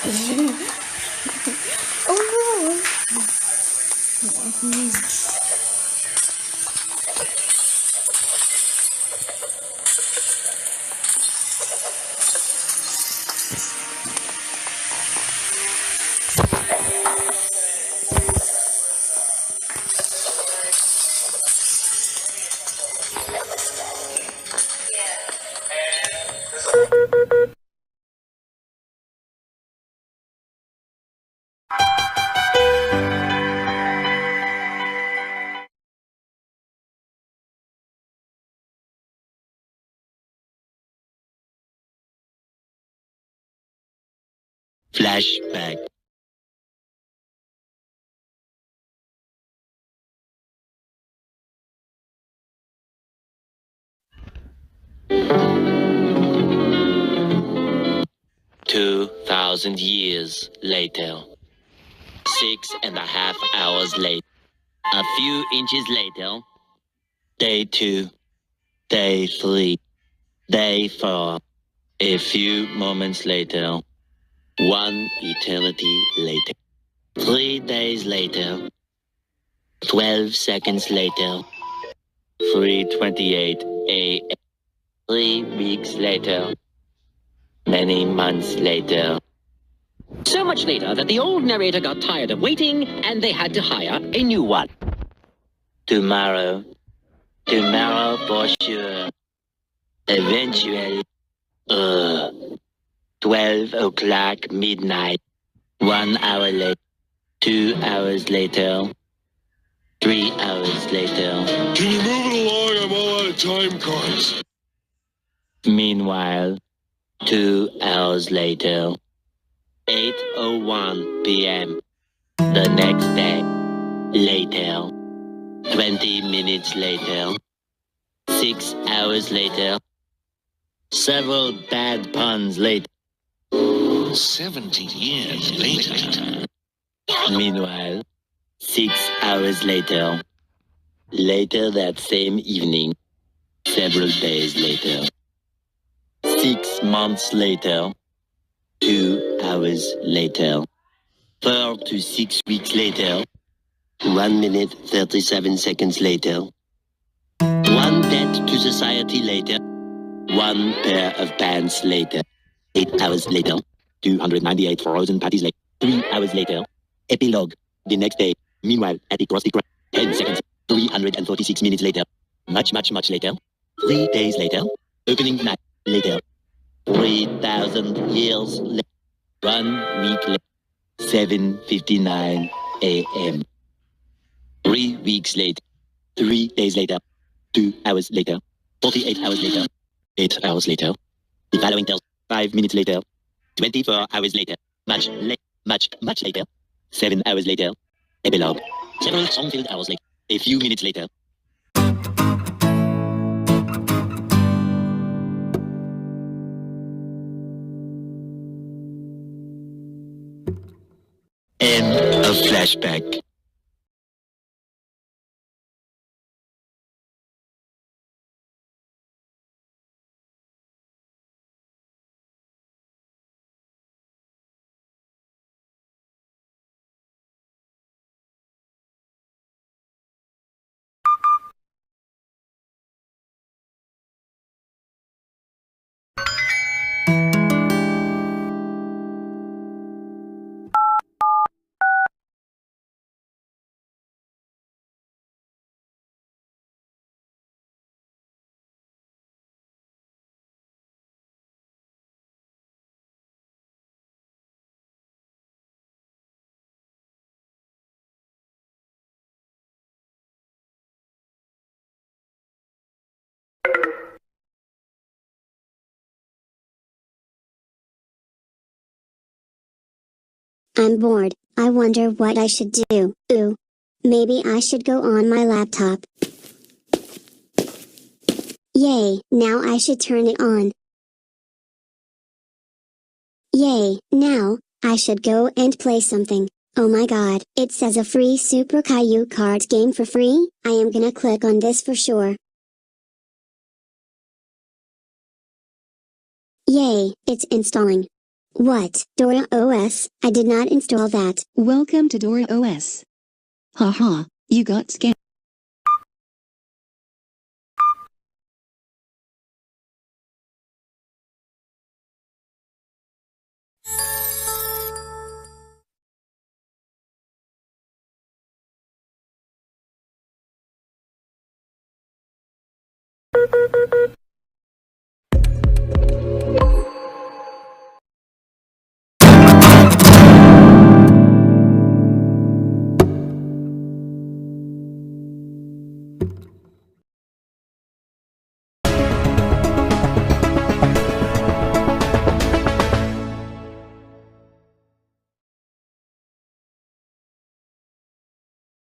Oh no! Flashback. $2,000 later. 6.5 hours later. A few inches later. Day 2. Day 3. Day 4. A few moments later. 1 eternity later. 3 days later. 12 seconds later. 3:28 a.m. 3 weeks later. Many months later. So much later that the old narrator got tired of waiting and they had to hire a new one. Tomorrow. Tomorrow for sure. Eventually. 12 o'clock midnight. 1 hour later. 2 hours later. 3 hours later. Can you move it along? I'm all out of time cards. Meanwhile, 2 hours later. 8:01 p.m. The next day. Later. 20 minutes later. 6 hours later. Several bad puns later. 70 years later. Meanwhile, 6 hours later. Later that same evening. Several days later. 6 months later. 2 hours later. 4 to 6 weeks later. 1 minute 37 seconds later. 1 debt to society later. 1 pair of pants later. 8 hours later. 298 frozen patties later. 3 hours later. Epilogue. The next day. Meanwhile, at the Krusty Krab. 10 seconds. 346 minutes later. Much later. 3 days later. Opening night later. 3,000 years later. 1 week later. 7:59 a.m. 3 weeks later. 3 days later. 2 hours later. 48 hours later. 8 hours later. The following tells 5 minutes later. 24 hours later. Much later. 7 hours later. Epilogue. Several song-filled hours later. A few minutes later. End of flashback. I'm bored. I wonder what I should do. Ooh. Maybe I should go on my laptop. Yay, now I should turn it on. Yay, now, I should go and play something. Oh my god, it says a free Super Caillou card game for free. I am gonna click on this for sure. Yay, it's installing. What? Dora OS? I did not install that. Welcome to Dora OS. Haha, you got scammed.